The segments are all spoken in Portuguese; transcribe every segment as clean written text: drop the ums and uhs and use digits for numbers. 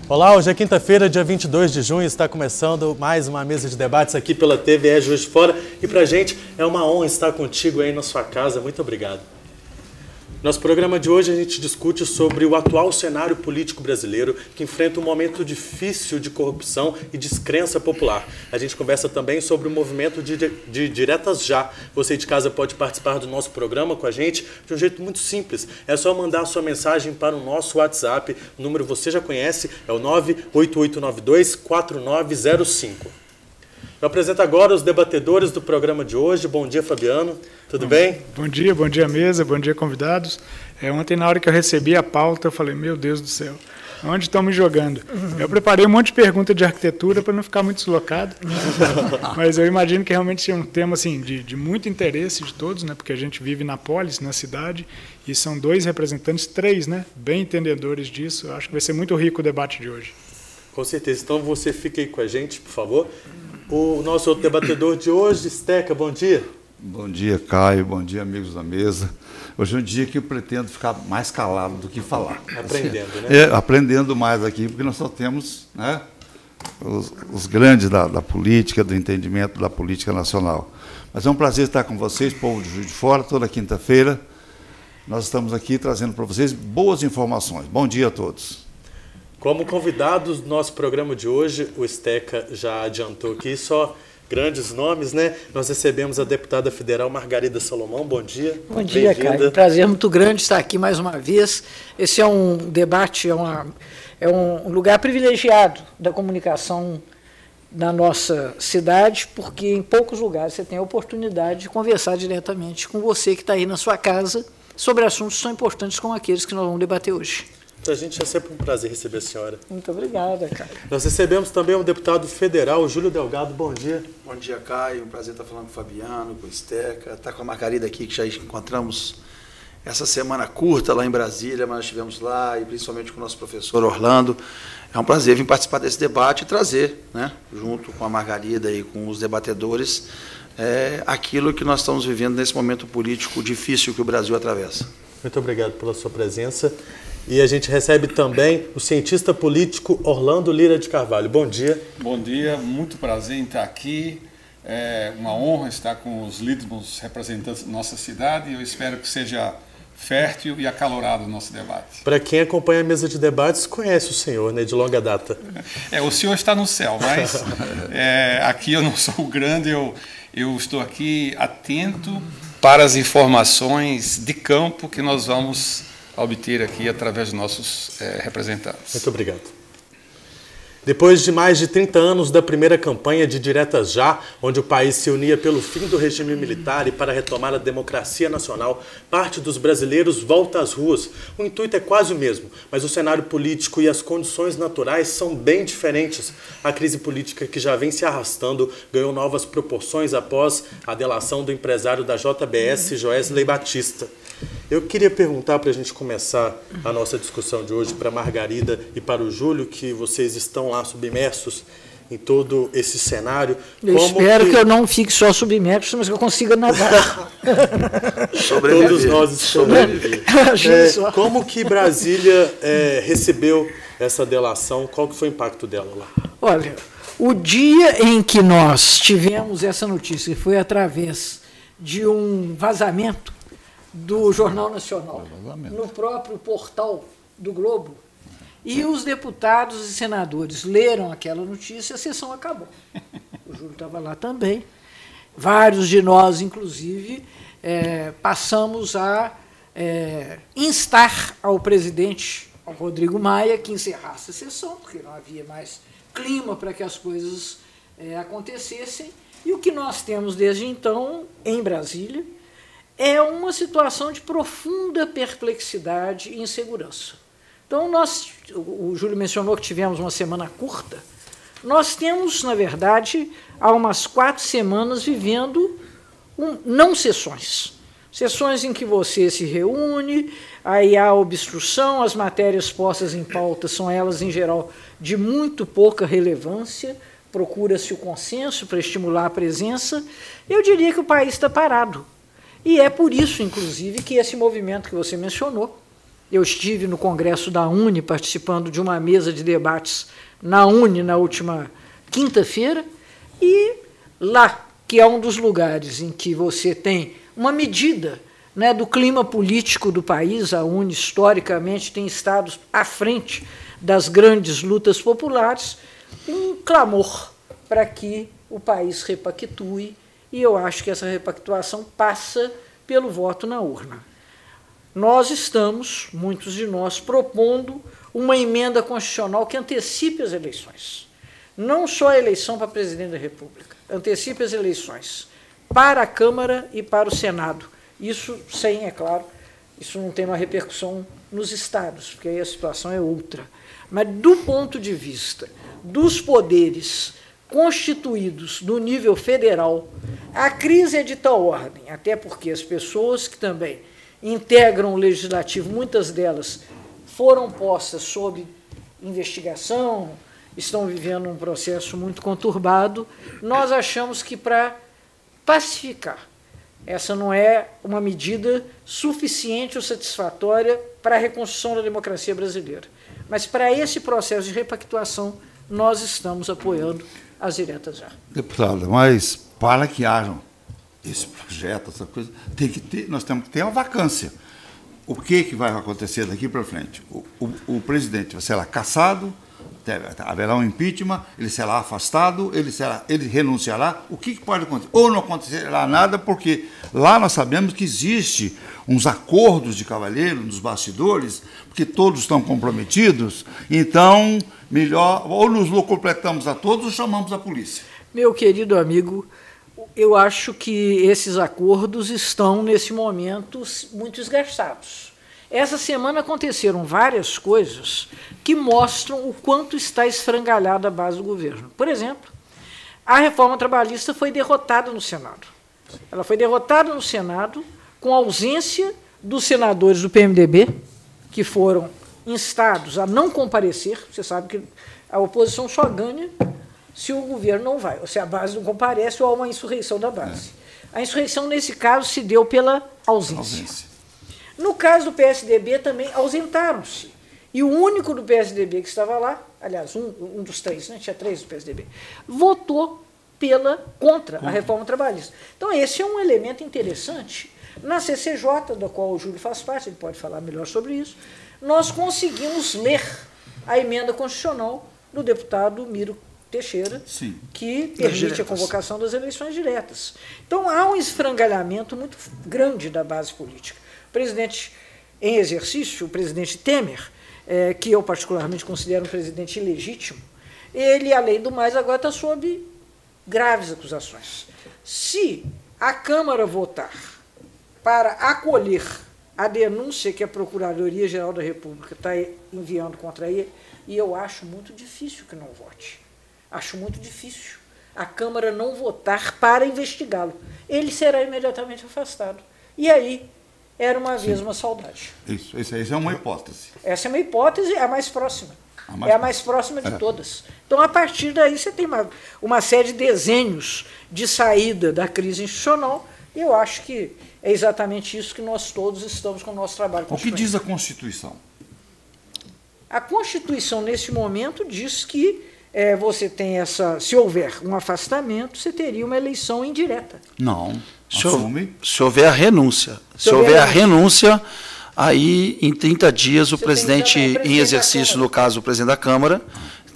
Olá, hoje é quinta-feira, dia 22 de junho, está começando mais uma mesa de debates aqui pela TVE Juiz de Fora e pra gente é uma honra estar contigo aí na sua casa, muito obrigado. Nosso programa de hoje a gente discute sobre o atual cenário político brasileiro que enfrenta um momento difícil de corrupção e descrença popular. A gente conversa também sobre o movimento de Diretas Já. Você de casa pode participar do nosso programa com a gente de um jeito muito simples. É só mandar a sua mensagem para o nosso WhatsApp. O número você já conhece, é o 988924905. Eu apresento agora os debatedores do programa de hoje. Bom dia, Fabiano. Tudo bem? Bom dia mesa, bom dia, convidados. Ontem, na hora que eu recebi a pauta, eu falei, meu Deus do céu, onde estão me jogando? Eu preparei um monte de perguntas de arquitetura para não ficar muito deslocado, mas eu imagino que realmente é um tema assim, de muito interesse de todos, né, porque a gente vive na polis, na cidade, e são dois representantes, três, né, bem entendedores disso. Eu acho que vai ser muito rico o debate de hoje. Com certeza. Então, você fica aí com a gente, por favor. O nosso outro debatedor de hoje, Steca, bom dia. Bom dia, Caio. Bom dia, amigos da mesa. Hoje é um dia que eu pretendo ficar mais calado do que falar. Aprendendo, né? Aprendendo mais aqui, porque nós só temos, né, os grandes da política, do entendimento da política nacional. Mas é um prazer estar com vocês, povo de Juiz de Fora, toda quinta-feira. Nós estamos aqui trazendo para vocês boas informações. Bom dia a todos. Como convidados do nosso programa de hoje, o Steca já adiantou aqui, só grandes nomes, né? Nós recebemos a deputada federal Margarida Salomão. Bom dia. Bom dia, Caio. Um prazer muito grande estar aqui mais uma vez. Esse é um debate, é um lugar privilegiado da comunicação na nossa cidade, porque em poucos lugares você tem a oportunidade de conversar diretamente com você que está aí na sua casa sobre assuntos tão importantes como aqueles que nós vamos debater hoje. Para a gente é sempre um prazer receber a senhora. Muito obrigada, Caio. Nós recebemos também o deputado federal, Júlio Delgado. Bom dia. Bom dia, Caio. Um prazer estar falando com o Fabiano, com o Steca, estar com a Margarida aqui, que já encontramos essa semana curta lá em Brasília, mas nós estivemos lá, e principalmente com o nosso professor Orlando. É um prazer vir participar desse debate e trazer, né, junto com a Margarida e com os debatedores, aquilo que nós estamos vivendo nesse momento político difícil que o Brasil atravessa. Muito obrigado pela sua presença. E a gente recebe também o cientista político Orlando Lira de Carvalho. Bom dia. Bom dia, muito prazer em estar aqui. É uma honra estar com os líderes representantes da nossa cidade e eu espero que seja fértil e acalorado o nosso debate. Para quem acompanha a mesa de debates, conhece o senhor, né, de longa data. O senhor está no céu, mas aqui eu não sou o grande, eu estou aqui atento para as informações de campo que nós vamos obter aqui através dos nossos representantes. Muito obrigado. Depois de mais de 30 anos da primeira campanha de Diretas Já, onde o país se unia pelo fim do regime militar e para retomar a democracia nacional, parte dos brasileiros volta às ruas. O intuito é quase o mesmo, mas o cenário político e as condições naturais são bem diferentes. A crise política que já vem se arrastando ganhou novas proporções após a delação do empresário da JBS, Joesley Batista. Eu queria perguntar, para a gente começar a nossa discussão de hoje, para a Margarida e para o Júlio, que vocês estão lá submersos em todo esse cenário. Eu espero que eu não fique só submerso, mas que eu consiga nadar. Todos nós estamos. Como que Brasília recebeu essa delação? Qual que foi o impacto dela lá? Olha, o dia em que nós tivemos essa notícia, que foi através de um vazamento do Jornal Nacional, no próprio portal do Globo, e os deputados e senadores leram aquela notícia, a sessão acabou. O Júlio estava lá também. Vários de nós, inclusive, passamos a instar ao presidente, ao Rodrigo Maia, que encerrasse a sessão, porque não havia mais clima para que as coisas acontecessem. E o que nós temos desde então, em Brasília, é uma situação de profunda perplexidade e insegurança. Então, o Júlio mencionou que tivemos uma semana curta. Nós temos, na verdade, há umas 4 semanas vivendo não sessões. Sessões em que você se reúne, aí há obstrução, as matérias postas em pauta são elas, em geral, de muito pouca relevância, procura-se o consenso para estimular a presença. Eu diria que o país está parado. E é por isso, inclusive, que esse movimento que você mencionou, Eu estive no Congresso da UNE, participando de uma mesa de debates na UNE na última quinta-feira, e lá, que é um dos lugares em que você tem uma medida, né, do clima político do país, a UNE historicamente tem estado à frente das grandes lutas populares, um clamor para que o país repactue, e eu acho que essa repactuação passa pelo voto na urna. Nós estamos, muitos de nós, propondo uma emenda constitucional que antecipe as eleições. Não só a eleição para presidente da República, antecipe as eleições para a Câmara e para o Senado. Isso, sem, é claro, isso não tem uma repercussão nos estados, porque aí a situação é outra. Mas, do ponto de vista dos poderes constituídos no nível federal, a crise é de tal ordem, até porque as pessoas que também integram o legislativo, muitas delas foram postas sob investigação, estão vivendo um processo muito conturbado. Nós achamos que, para pacificar, essa não é uma medida suficiente ou satisfatória para a reconstrução da democracia brasileira. Mas, para esse processo de repactuação, nós estamos apoiando as diretas já. Deputada, mas para que hajam esse projeto, essa coisa, nós temos que ter uma vacância. O que vai acontecer daqui para frente? O presidente vai ser lá cassado, haverá um impeachment, ele será afastado, ele renunciará. O que pode acontecer? Ou não acontecerá nada, porque lá nós sabemos que existe uns acordos de cavalheiro nos bastidores, porque todos estão comprometidos, então, melhor, ou nos completamos a todos ou chamamos a polícia. Meu querido amigo, eu acho que esses acordos estão, nesse momento, muito esgarçados. Essa semana aconteceram várias coisas que mostram o quanto está esfrangalhada a base do governo. Por exemplo, a reforma trabalhista foi derrotada no Senado. Ela foi derrotada no Senado com a ausência dos senadores do PMDB, que foram instados a não comparecer. Você sabe que a oposição só ganha se o governo não vai, ou se a base não comparece, ou há uma insurreição da base. A insurreição, nesse caso, se deu pela ausência. No caso do PSDB, também ausentaram-se. E o único do PSDB que estava lá, aliás, um dos três, né, tinha três do PSDB, votou contra a reforma trabalhista. Então, esse é um elemento interessante. Na CCJ, da qual o Júlio faz parte, ele pode falar melhor sobre isso, nós conseguimos ler a emenda constitucional do deputado Miro Teixeira, sim, que permite a convocação das eleições diretas. Então, há um esfrangalhamento muito grande da base política. O presidente em exercício, o presidente Temer, que eu particularmente considero um presidente ilegítimo, ele, além do mais, agora está sob graves acusações. Se a Câmara votar para acolher a denúncia que a Procuradoria-Geral da República está enviando contra ele, e eu acho muito difícil que não vote. Acho muito difícil a Câmara não votar para investigá-lo. Ele será imediatamente afastado. E aí, era uma vez uma saudade. Isso é uma hipótese. Essa é uma hipótese, é a mais próxima. É a mais próxima de todas. Então, a partir daí, você tem uma série de desenhos de saída da crise institucional, e eu acho que é exatamente isso que nós todos estamos com o nosso trabalho. O que diz a Constituição? A Constituição, nesse momento, diz que você tem se houver um afastamento, você teria uma eleição indireta. Não, se houver a renúncia. Se houver a renúncia, aí, em 30 dias, o presidente em exercício, no caso, o presidente da Câmara,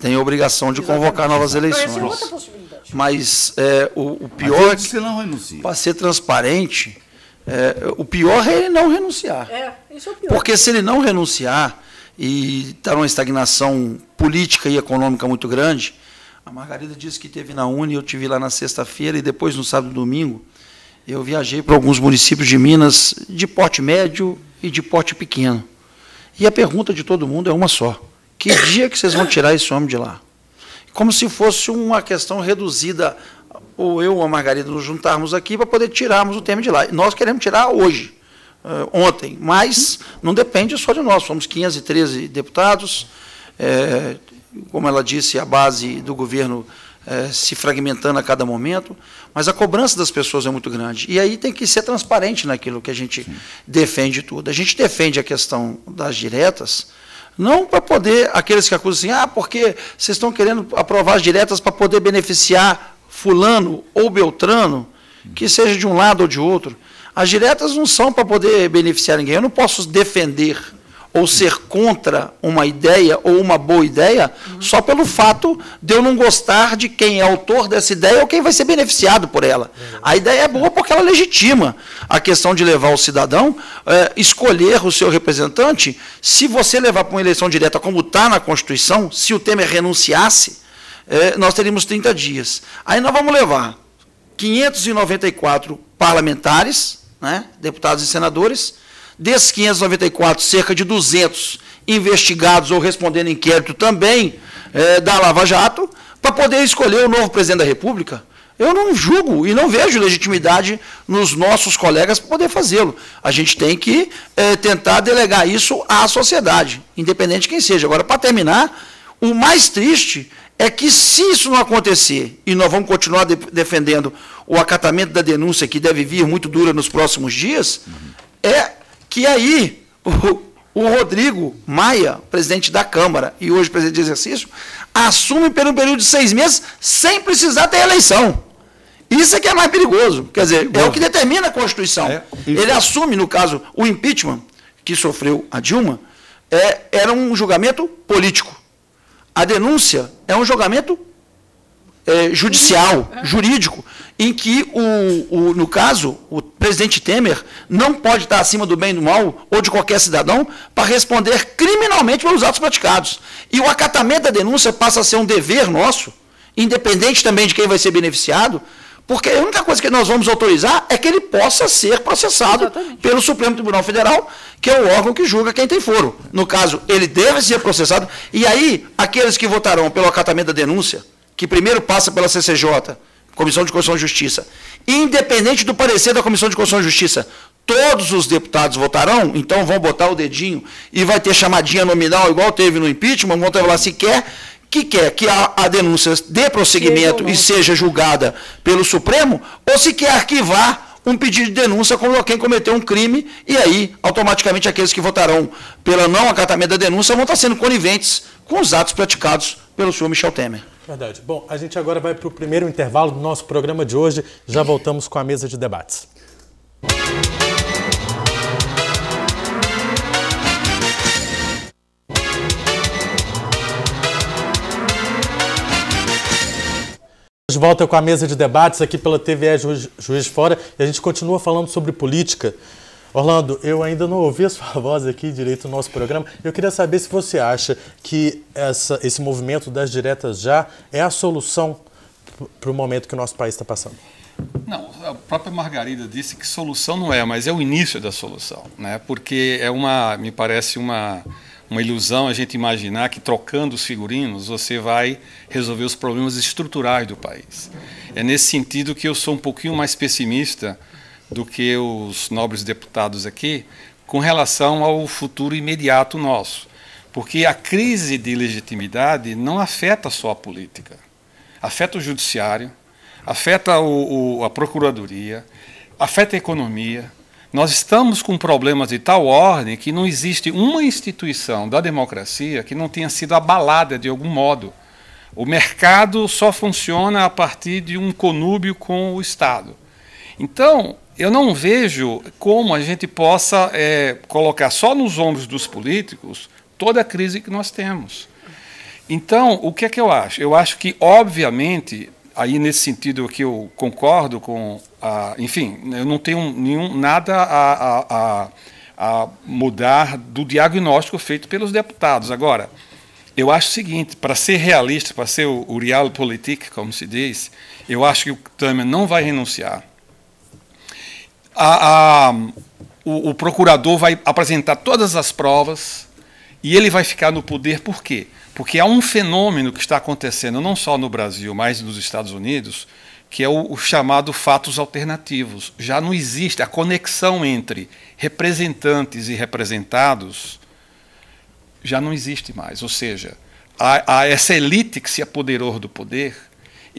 tem a obrigação de convocar novas eleições. Então, essa é outra possibilidade. Mas o pior, se não renuncia, para ser transparente, o pior é ele não renunciar. Isso é o pior. Porque se ele não renunciar e está numa estagnação política e econômica muito grande, a Margarida disse que esteve na UNE, eu estive lá na sexta-feira e depois, no sábado e domingo, eu viajei para alguns municípios de Minas de porte médio e de porte pequeno. E a pergunta de todo mundo é uma só. Que dia que vocês vão tirar esse homem de lá? Como se fosse uma questão reduzida, ou eu ou a Margarida nos juntarmos aqui para poder tirarmos o tema de lá. Nós queremos tirar hoje, ontem, mas não depende só de nós. Somos 513 deputados, como ela disse, a base do governo se fragmentando a cada momento, mas a cobrança das pessoas é muito grande. E aí tem que ser transparente naquilo que a gente defende tudo. A gente defende a questão das diretas, não para poder, aqueles que acusam assim, porque vocês estão querendo aprovar as diretas para poder beneficiar fulano ou beltrano, que seja de um lado ou de outro. As diretas não são para poder beneficiar ninguém. Eu não posso defender ou ser contra uma ideia ou uma boa ideia só pelo fato de eu não gostar de quem é autor dessa ideia ou quem vai ser beneficiado por ela. A ideia é boa porque ela legitima a questão de levar o cidadão, escolher o seu representante. Se você levar para uma eleição direta, como está na Constituição, se o Temer renunciasse, nós teríamos 30 dias. Aí nós vamos levar 594 parlamentares, né, deputados e senadores. Desses 594, cerca de 200 investigados ou respondendo inquérito também da Lava Jato, para poder escolher o novo presidente da República. Eu não julgo e não vejo legitimidade nos nossos colegas para poder fazê-lo. A gente tem que tentar delegar isso à sociedade, independente de quem seja. Agora, para terminar, o mais triste é que, se isso não acontecer, e nós vamos continuar defendendo o acatamento da denúncia, que deve vir muito dura nos próximos dias, que aí o Rodrigo Maia, presidente da Câmara e hoje presidente de exercício, assume por um período de 6 meses sem precisar ter eleição. Isso é que é mais perigoso. Quer dizer, é o que determina a Constituição. Ele assume, no caso, o impeachment que sofreu a Dilma, era um julgamento político. A denúncia é um julgamento judicial, jurídico, em que, no caso, o presidente Temer não pode estar acima do bem e do mal, ou de qualquer cidadão, para responder criminalmente pelos atos praticados. E o acatamento da denúncia passa a ser um dever nosso, independente também de quem vai ser beneficiado, porque a única coisa que nós vamos autorizar é que ele possa ser processado pelo Supremo Tribunal Federal, que é o órgão que julga quem tem foro. No caso, ele deve ser processado, e aí, aqueles que votarão pelo acatamento da denúncia, que primeiro passa pela CCJ, Comissão de Constituição e Justiça, independente do parecer da Comissão de Constituição e Justiça, todos os deputados votarão, então vão botar o dedinho e vai ter chamadinha nominal, igual teve no impeachment, vão ter lá se quer que a denúncia dê prosseguimento e seja julgada pelo Supremo, ou se quer arquivar um pedido de denúncia como quem cometeu um crime, e aí, automaticamente, aqueles que votarão pelo não acatamento da denúncia vão estar sendo coniventes com os atos praticados pelo senhor Michel Temer. Verdade. Bom, a gente agora vai para o primeiro intervalo do nosso programa de hoje. Já voltamos com a mesa de debates. De volta com a mesa de debates aqui pela TVE Juiz de Fora, e a gente continua falando sobre política. Orlando, eu ainda não ouvi a sua voz aqui direito no nosso programa. Eu queria saber se você acha que esse movimento das diretas já é a solução para o momento que o nosso país está passando. Não, a própria Margarida disse que solução não é, mas é o início da solução, né? Porque me parece uma ilusão a gente imaginar que trocando os figurinos você vai resolver os problemas estruturais do país. É nesse sentido que eu sou um pouquinho mais pessimista do que os nobres deputados aqui com relação ao futuro imediato nosso. Porque a crise de legitimidade não afeta só a política, afeta o judiciário, afeta a procuradoria, afeta a economia. Nós estamos com problemas de tal ordem que não existe uma instituição da democracia que não tenha sido abalada de algum modo. O mercado só funciona a partir de um conúbio com o Estado. Então, eu não vejo como a gente possa colocar só nos ombros dos políticos toda a crise que nós temos. Então, o que é que eu acho? Eu acho que, obviamente, aí nesse sentido que eu concordo com... enfim, eu não tenho nada a mudar do diagnóstico feito pelos deputados. Agora, eu acho o seguinte, para ser realista, para ser o realpolitik, como se diz, eu acho que o Temer não vai renunciar. O procurador vai apresentar todas as provas e ele vai ficar no poder. Por quê? Porque há um fenômeno que está acontecendo não só no Brasil, mas nos Estados Unidos, que é o chamado fatos alternativos. Já não existe a conexão entre representantes e representados, já não existe mais. Ou seja, há essa elite que se apoderou do poder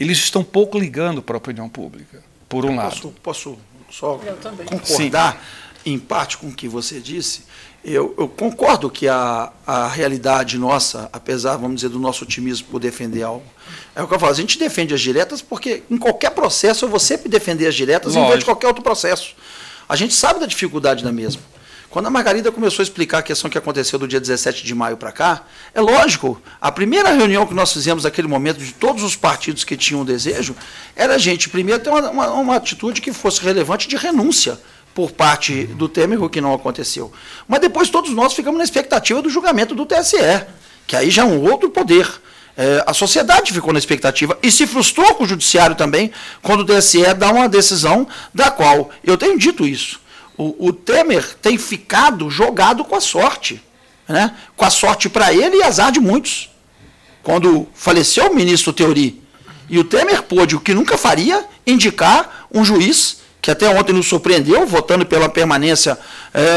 eles estão pouco ligando para a opinião pública, por um lado. Posso só concordar em parte com o que você disse? Eu concordo que a realidade nossa, apesar, vamos dizer, do nosso otimismo por defender algo, é o que eu falo, a gente defende as diretas porque em qualquer processo eu vou sempre defender as diretas em vez de qualquer outro processo. A gente sabe da dificuldade da mesma. Quando a Margarida começou a explicar a questão que aconteceu do dia 17 de maio para cá, é lógico, a primeira reunião que nós fizemos naquele momento de todos os partidos que tinham desejo, era a gente primeiro ter uma atitude que fosse relevante de renúncia por parte do Temer, o que não aconteceu. Mas depois todos nós ficamos na expectativa do julgamento do TSE, que aí já é um outro poder. A sociedade ficou na expectativa e se frustrou com o judiciário também, quando o TSE dá uma decisão da qual, eu tenho dito isso, o Temer tem ficado jogado com a sorte, né? Com a sorte para ele e azar de muitos. Quando faleceu o ministro Teori, e o Temer pôde, o que nunca faria, indicar um juiz, que até ontem nos surpreendeu, votando pela permanência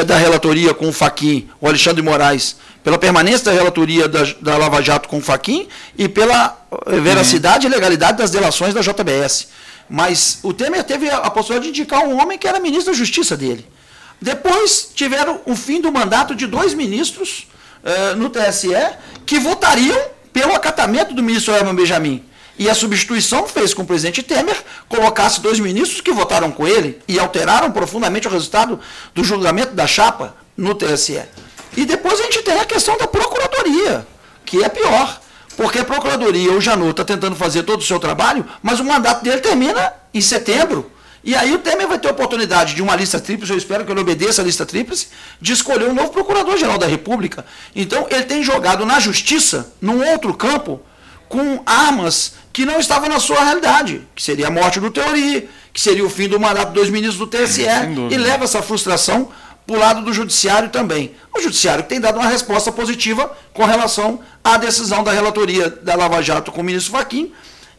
da relatoria com o Fachin, o Alexandre Moraes, pela permanência da relatoria da Lava Jato com o Fachin e pela veracidade e legalidade das delações da JBS. Mas o Temer teve a possibilidade de indicar um homem que era ministro da Justiça dele. Depois tiveram o fim do mandato de 2 ministros no TSE que votariam pelo acatamento do ministro Herman Benjamin. E a substituição fez com que o presidente Temer colocasse 2 ministros que votaram com ele e alteraram profundamente o resultado do julgamento da chapa no TSE. E depois a gente tem a questão da Procuradoria, que é pior. Porque a Procuradoria, o Janot, está tentando fazer todo o seu trabalho, mas o mandato dele termina em setembro. E aí o Temer vai ter a oportunidade de uma lista tríplice, eu espero que ele obedeça a lista tríplice, de escolher um novo Procurador-Geral da República. Então ele tem jogado na Justiça, num outro campo, com armas que não estavam na sua realidade, que seria a morte do Teori, que seria o fim do mandato dos 2 ministros do TSE, e leva essa frustração para o lado do Judiciário também. O Judiciário tem dado uma resposta positiva com relação à decisão da relatoria da Lava Jato com o ministro Fachin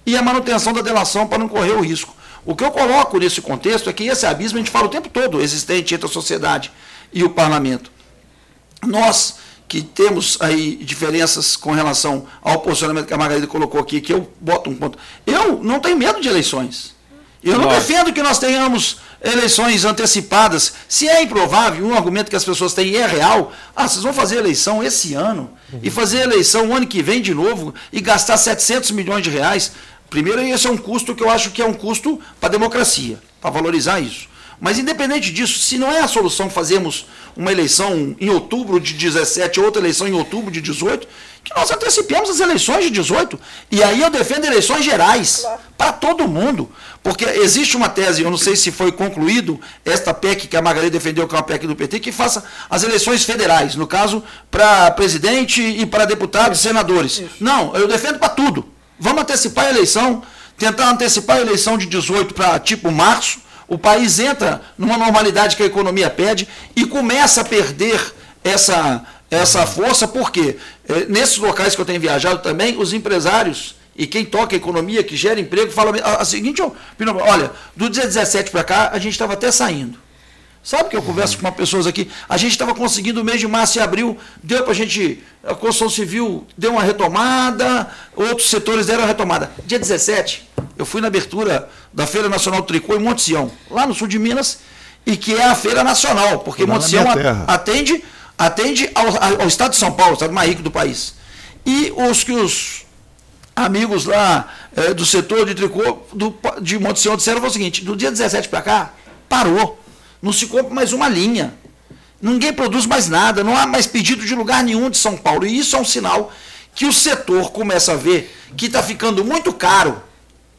e a manutenção da delação para não correr o risco. O que eu coloco nesse contexto é que esse abismo a gente fala o tempo todo, existente entre a sociedade e o parlamento. Nós que temos aí diferenças com relação ao posicionamento que a Margarida colocou aqui, que eu boto um ponto. Eu não tenho medo de eleições. Eu não defendo que nós tenhamos eleições antecipadas. Se é improvável, um argumento que as pessoas têm e é real, vocês vão fazer eleição esse ano e fazer eleição o ano que vem de novo e gastar 700 milhões de reais. Primeiro, esse é um custo que eu acho que é um custo para a democracia, para valorizar isso. Mas, independente disso, se não é a solução fazermos uma eleição em outubro de 17, outra eleição em outubro de 18, que nós antecipemos as eleições de 18. E aí eu defendo eleições gerais, para todo mundo. Porque existe uma tese, eu não sei se foi concluído, esta PEC que a Margarida defendeu, que é uma PEC do PT, que faça as eleições federais, no caso, para presidente e para deputados e senadores. Isso. Não, eu defendo para tudo. Vamos antecipar a eleição, tentar antecipar a eleição de 18 para tipo março, o país entra numa normalidade que a economia pede e começa a perder essa força, porque nesses locais que eu tenho viajado também, os empresários e quem toca a economia, que gera emprego, fala a seguinte, olha, do dia 17 para cá, a gente estava até saindo. Sabe que eu converso com pessoas aqui, a gente estava conseguindo o mês de março e abril, deu para a gente, a construção civil deu uma retomada, outros setores deram uma retomada. Dia 17, eu fui na abertura da Feira Nacional do Tricô em Monte Sião, lá no sul de Minas, e que é a Feira Nacional, porque Monte Sião atende ao estado de São Paulo, o estado mais rico do país. E os amigos lá do setor de tricô de Monte Sião disseram o seguinte, do dia 17 para cá, parou. Não se compra mais uma linha. Ninguém produz mais nada, não há mais pedido de lugar nenhum de São Paulo. E isso é um sinal que o setor começa a ver que está ficando muito caro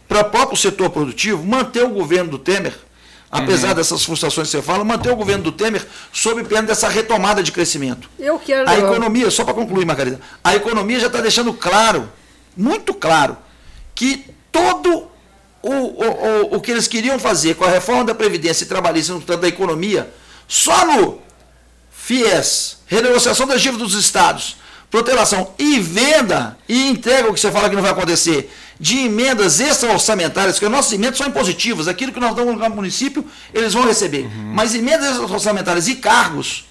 para o próprio setor produtivo manter o governo do Temer, apesar dessas frustrações que você fala, manter o governo do Temer sob pena dessa retomada de crescimento. A economia, só para concluir, Margarida, a economia já está deixando claro, muito claro, que todo o que eles queriam fazer com a reforma da Previdência e trabalhista no tanto da economia, só no FIES, renegociação das dívidas dos estados, protelação e venda e entrega, o que você fala que não vai acontecer, de emendas extra-orçamentárias, porque nossas emendas são impositivas, aquilo que nós damos no município, eles vão receber. Mas emendas extra-orçamentárias e cargos,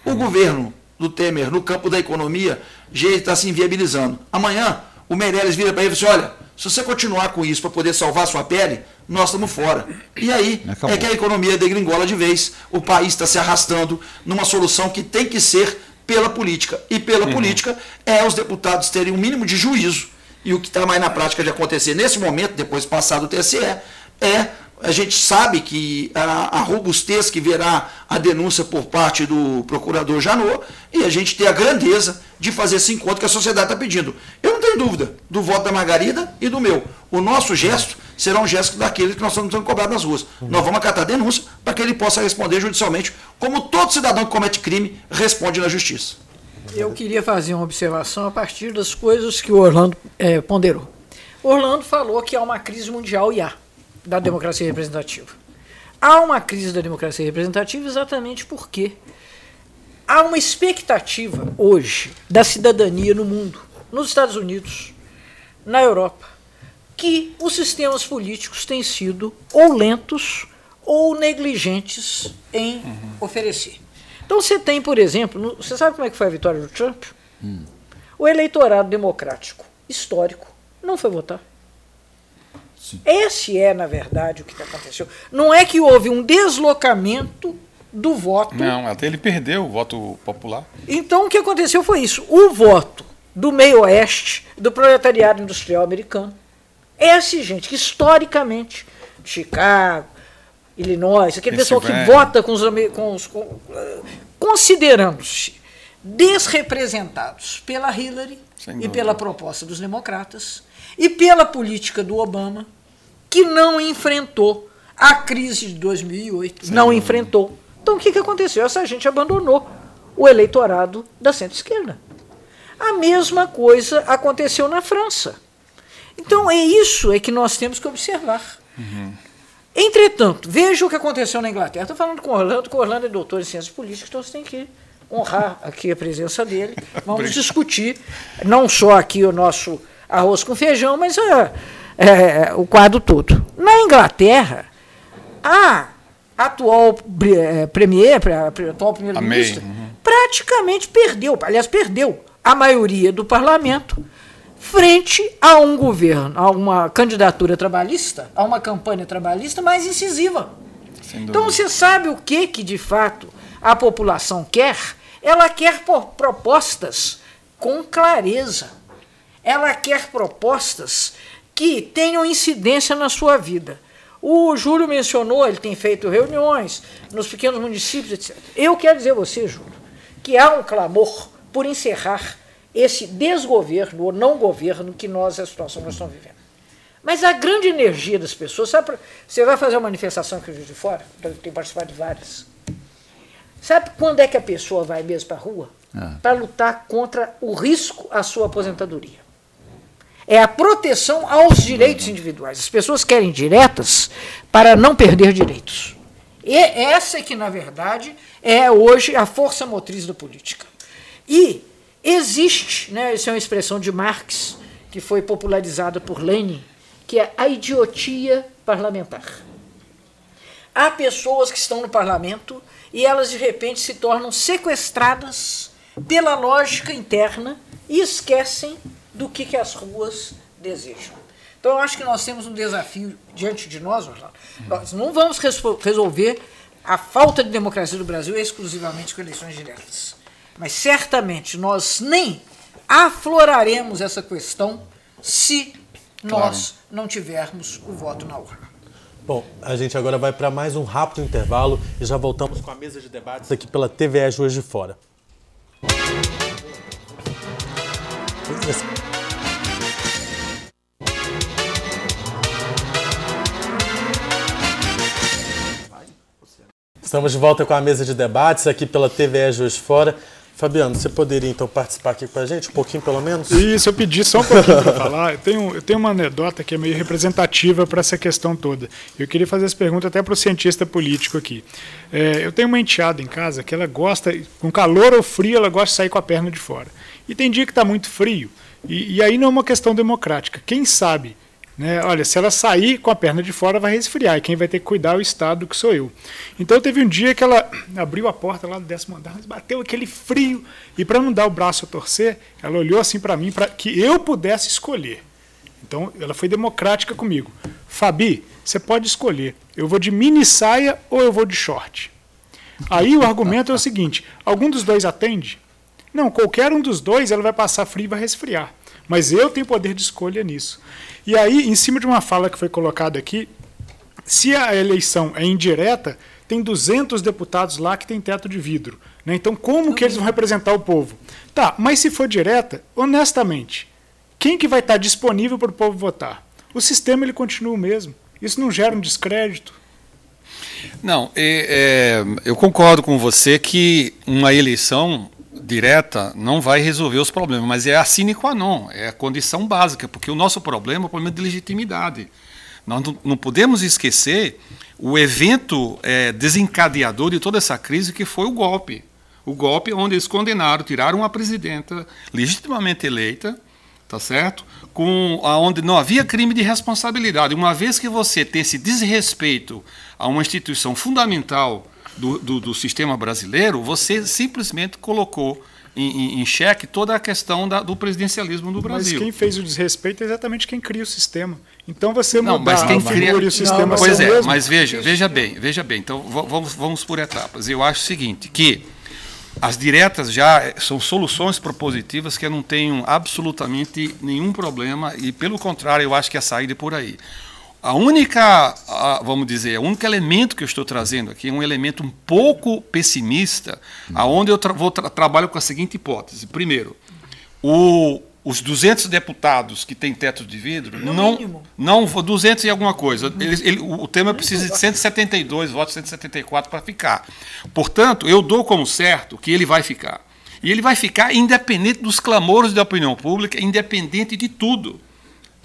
o governo do Temer, no campo da economia, já está se inviabilizando. Amanhã, o Meirelles vira para ele e fala assim, olha, Se você continuar com isso para poder salvar sua pele, nós estamos fora. E aí é que a economia degringola de vez, o país está se arrastando numa solução que tem que ser pela política. E pela política é os deputados terem um mínimo de juízo. E o que está mais na prática de acontecer nesse momento, depois passado o TSE, a gente sabe que a robustez que verá a denúncia por parte do procurador Janot, e a gente tem a grandeza de fazer esse encontro que a sociedade está pedindo. Eu não tenho dúvida do voto da Margarida e do meu. O nosso gesto será um gesto daqueles que nós estamos sendo cobrados nas ruas. Nós vamos acatar a denúncia para que ele possa responder judicialmente, como todo cidadão que comete crime responde na justiça. Eu queria fazer uma observação a partir das coisas que o Orlando ponderou. Orlando falou que há uma crise mundial e há, da democracia representativa. Há uma crise da democracia representativa exatamente porque há uma expectativa hoje da cidadania no mundo, nos Estados Unidos, na Europa, que os sistemas políticos têm sido ou lentos ou negligentes em oferecer. Então você tem, por exemplo, você sabe como é que foi a vitória do Trump? O eleitorado democrático histórico não foi votar. Sim. Esse é, na verdade, o que aconteceu. Não é que houve um deslocamento do voto. Não, até ele perdeu o voto popular. Então, o que aconteceu foi isso. O voto do meio-oeste, do proletariado industrial americano, essa gente que, historicamente, Chicago, Illinois, aquele pessoal que vota considerando-se desrepresentados pela Hillary e pela proposta dos democratas e pela política do Obama, que não enfrentou a crise de 2008, não enfrentou. Então, o que aconteceu? Essa gente abandonou o eleitorado da centro-esquerda. A mesma coisa aconteceu na França. Então, isso que nós temos que observar. Entretanto, veja o que aconteceu na Inglaterra. Estou falando com o Orlando é doutor em ciências políticas, então você tem que honrar aqui a presença dele. Vamos discutir, não só aqui o nosso arroz com feijão, mas o quadro todo. Na Inglaterra, a atual primeiro-ministro praticamente perdeu, aliás, perdeu a maioria do parlamento frente a um governo, a uma candidatura trabalhista, a uma campanha trabalhista mais incisiva. Então você sabe o que de fato a população quer? Ela quer propostas com clareza. Ela quer propostas que tenham incidência na sua vida. O Júlio mencionou, ele tem feito reuniões nos pequenos municípios, etc. Eu quero dizer a você, Júlio, que há um clamor por encerrar esse desgoverno ou não governo que a situação que nós estamos vivendo. Mas a grande energia das pessoas, sabe, você vai fazer uma manifestação aqui de fora, eu tenho participado de várias. Sabe quando é que a pessoa vai mesmo para a rua? Para lutar contra o risco à sua aposentadoria. É a proteção aos direitos individuais. As pessoas querem diretas para não perder direitos. E essa que, na verdade, é hoje a força motriz da política. E existe, isso é uma expressão de Marx, que foi popularizada por Lenin, que é a idiotia parlamentar. Há pessoas que estão no parlamento e elas, de repente, se tornam sequestradas pela lógica interna e esquecem do que as ruas desejam. Então, eu acho que nós temos um desafio diante de nós, Orlando. Nós não vamos resolver a falta de democracia do Brasil exclusivamente com eleições diretas. Mas, certamente, nós nem afloraremos essa questão se nós não tivermos o voto na urna. Bom, a gente agora vai para mais um rápido intervalo e já voltamos com a mesa de debates aqui pela TVE Juiz de Fora. Estamos de volta com a mesa de debates aqui pela TVE Juiz de Fora. Fabiano, você poderia então participar aqui com a gente, um pouquinho pelo menos? Isso, eu pedi só um pouquinho para falar. Eu tenho uma anedota que é meio representativa para essa questão toda. Eu queria fazer essa pergunta até para o cientista político aqui. Eu tenho uma enteada em casa que ela gosta, com calor ou frio, ela gosta de sair com a perna de fora. E tem dia que está muito frio, e aí não é uma questão democrática. Quem sabe, olha, se ela sair com a perna de fora, vai resfriar, e quem vai ter que cuidar é o Estado, que sou eu. Então teve um dia que ela abriu a porta lá do 10º andar, mas bateu aquele frio, e para não dar o braço a torcer, ela olhou assim para mim, para que eu pudesse escolher. Então, ela foi democrática comigo. Fabi, você pode escolher, eu vou de mini saia ou eu vou de short? Aí o argumento é o seguinte, algum dos dois atende? Não, qualquer um dos dois ela vai passar frio e vai resfriar. Mas eu tenho poder de escolha nisso. E aí, em cima de uma fala que foi colocada aqui, se a eleição é indireta, tem 200 deputados lá que tem teto de vidro. Né? Então, como que eles vão representar o povo? Tá, mas se for direta, honestamente, quem que vai estar disponível para o povo votar? O sistema ele continua o mesmo. Isso não gera um descrédito? Não, eu concordo com você que uma eleição direta não vai resolver os problemas, mas é a sine qua non, é a condição básica, porque o nosso problema é o problema de legitimidade. Nós não podemos esquecer o evento desencadeador de toda essa crise, que foi o golpe. O golpe onde eles condenaram, tiraram uma presidenta legitimamente eleita, tá certo? Onde não havia crime de responsabilidade. Uma vez que você tem esse desrespeito a uma instituição fundamental do sistema brasileiro, você simplesmente colocou em xeque toda a questão do presidencialismo no Brasil. Mas quem fez o desrespeito é exatamente quem cria o sistema. Então você não, mudar mas quem a figura e o sistema... Pois é, mas veja bem. Então vamos por etapas. Eu acho o seguinte, que as diretas já são soluções propositivas que eu não tenho absolutamente nenhum problema e, pelo contrário, eu acho que a saída é por aí. O único elemento que eu estou trazendo aqui é um elemento um pouco pessimista, aonde eu trabalho com a seguinte hipótese. Primeiro, os 200 deputados que têm teto de vidro, não 200 e alguma coisa. O tema precisa de 172 votos, 174 para ficar. Portanto, eu dou como certo que ele vai ficar. E ele vai ficar independente dos clamores da opinião pública, independente de tudo.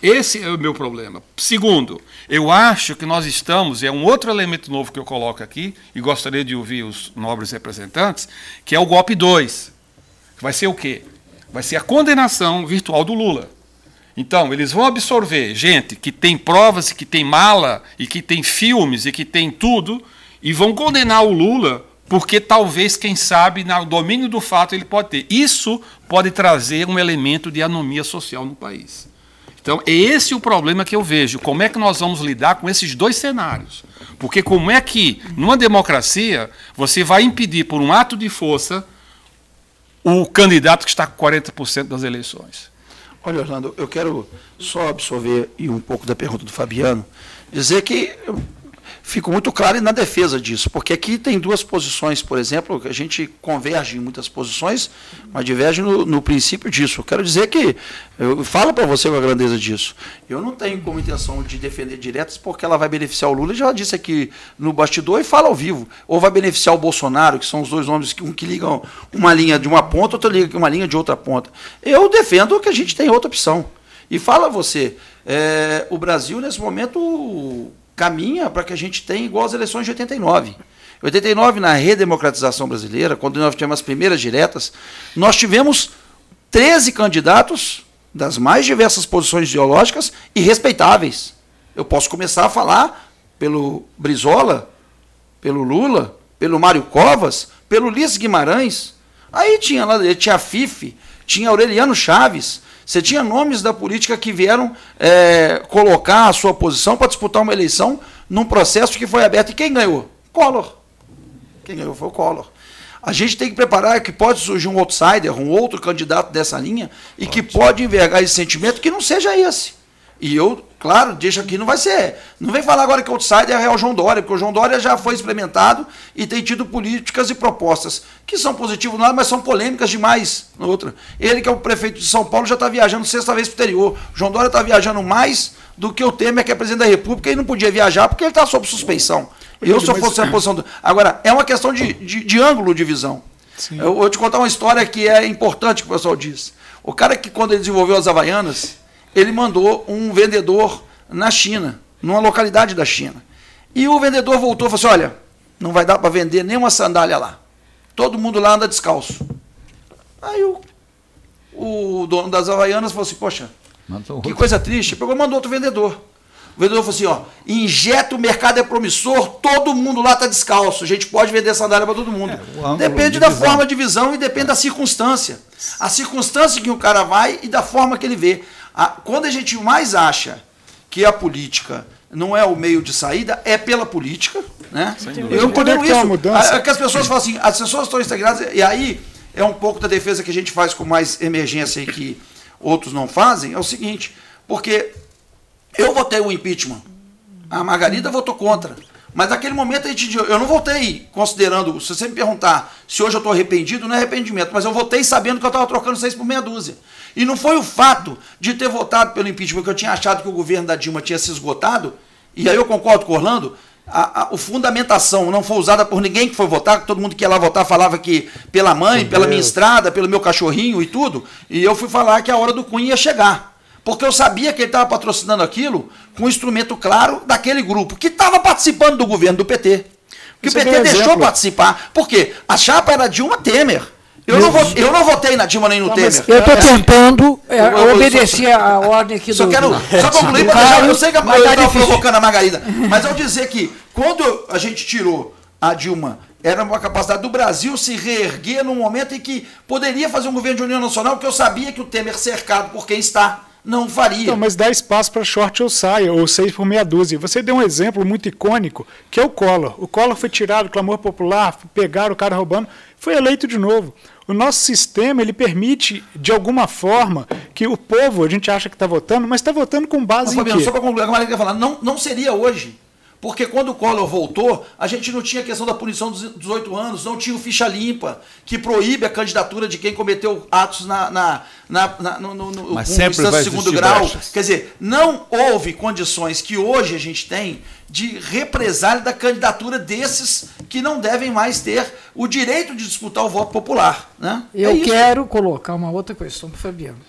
Esse é o meu problema. Segundo, eu acho que nós estamos, é um outro elemento novo que eu coloco aqui, e gostaria de ouvir os nobres representantes, que é o golpe 2. Vai ser o quê? Vai ser a condenação virtual do Lula. Então, eles vão absorver gente que tem provas, que tem mala, e que tem filmes, e que tem tudo, e vão condenar o Lula, porque talvez, quem sabe, no domínio do fato ele pode ter. Isso pode trazer um elemento de anomia social no país. Então, é esse o problema que eu vejo. Como é que nós vamos lidar com esses dois cenários? Porque como é que, numa democracia, você vai impedir, por um ato de força, o candidato que está com 40% das eleições? Olha, Orlando, eu quero só absorver um pouco da pergunta do Fabiano, dizer que eu fico muito claro na defesa disso, porque aqui tem duas posições, por exemplo, que a gente converge em muitas posições, mas diverge no princípio disso. Eu quero dizer que, eu falo para você com a grandeza disso, eu não tenho como intenção de defender diretas porque ela vai beneficiar o Lula, já disse aqui no bastidor e fala ao vivo, ou vai beneficiar o Bolsonaro, que são os dois nomes que ligam uma linha de uma ponta, outro liga uma linha de outra ponta. Eu defendo que a gente tem outra opção. E fala você, o Brasil, nesse momento, caminha para que a gente tenha igual às eleições de 89. Em 89, na redemocratização brasileira, quando nós tivemos as primeiras diretas, nós tivemos 13 candidatos das mais diversas posições ideológicas e respeitáveis. Eu posso começar a falar pelo Brizola, pelo Lula, pelo Mário Covas, pelo Ulisses Guimarães. Aí tinha a Fife, tinha Aureliano Chaves. Você tinha nomes da política que vieram colocar a sua posição para disputar uma eleição num processo que foi aberto. E quem ganhou? Collor. Quem ganhou foi o Collor. A gente tem que preparar que pode surgir um outsider, um outro candidato dessa linha, e que pode envergar esse sentimento que não seja esse. E eu, claro, deixo aqui, não vai ser. Não vem falar agora que o outsider é o João Dória, porque o João Dória já foi experimentado e tem tido políticas e propostas que são positivas, mas são polêmicas demais. Outra. Ele, que é o prefeito de São Paulo, já está viajando sexta vez para o exterior. O João Dória está viajando mais do que o Temer, que é presidente da República, e não podia viajar porque ele está sob suspeição. Eu, se eu fosse na posição... Agora, é uma questão de ângulo de visão. Sim. Eu vou te contar uma história que é importante, que o pessoal diz. O cara que, quando ele desenvolveu as Havaianas, ele mandou um vendedor na China, numa localidade da China. E o vendedor voltou e falou assim, olha, não vai dar para vender nenhuma sandália lá. Todo mundo lá anda descalço. Aí o dono das Havaianas falou assim, poxa, que coisa triste. Pegou e mandou outro vendedor. O vendedor falou assim, ó, injeta, o mercado é promissor, todo mundo lá está descalço, a gente pode vender sandália para todo mundo. Depende da forma de visão e depende da circunstância. A circunstância que o cara vai e da forma que ele vê. Quando a gente mais acha que a política não é o meio de saída, é pela política, né? Eu condeno isso. Que as pessoas falam assim, as pessoas estão estagnadas, e aí é um pouco da defesa que a gente faz com mais emergência e que outros não fazem, é o seguinte, porque eu votei o impeachment, a Margarida votou contra, mas naquele momento eu não votei considerando, se você me perguntar se hoje eu estou arrependido, não é arrependimento, mas eu votei sabendo que eu estava trocando 6 por meia dúzia. E não foi o fato de ter votado pelo impeachment, que eu tinha achado que o governo da Dilma tinha se esgotado, e aí eu concordo com o Orlando, a fundamentação não foi usada por ninguém que foi votar, todo mundo que ia lá votar falava que pela mãe, pela minha estrada, pelo meu cachorrinho e tudo, e eu fui falar que a hora do Cunha ia chegar. Porque eu sabia que ele estava patrocinando aquilo com um instrumento claro daquele grupo, que estava participando do governo do PT. Que o PT deixou participar. Por quê? A chapa era Dilma Temer. Eu não votei na Dilma nem no Temer. Eu estou tentando obedecer a ordem aqui do... Só concluir, porque eu sei que eu estava provocando a Margarida. Mas ao dizer que quando a gente tirou a Dilma, era uma capacidade do Brasil se reerguer num momento em que poderia fazer um governo de união nacional, que eu sabia que o Temer, cercado por quem está, não faria. Então, mas dá espaço para short ou saia, ou 6 por meia dúzia. Você deu um exemplo muito icônico, que é o Collor. O Collor foi tirado, clamor popular, pegaram o cara roubando, foi eleito de novo. O nosso sistema, ele permite, de alguma forma, que o povo, a gente acha que está votando, mas está votando com base em quê? Só para concluir, a Maria quer falar, não seria hoje. Porque quando o Collor voltou, a gente não tinha a questão da punição dos 18 anos, não tinha o ficha limpa, que proíbe a candidatura de quem cometeu atos no instância de segundo grau. Brechas. Quer dizer, não houve condições que hoje a gente tem de represália da candidatura desses que não devem mais ter o direito de disputar o voto popular. Né? Eu quero colocar uma outra questão para o Fabiano.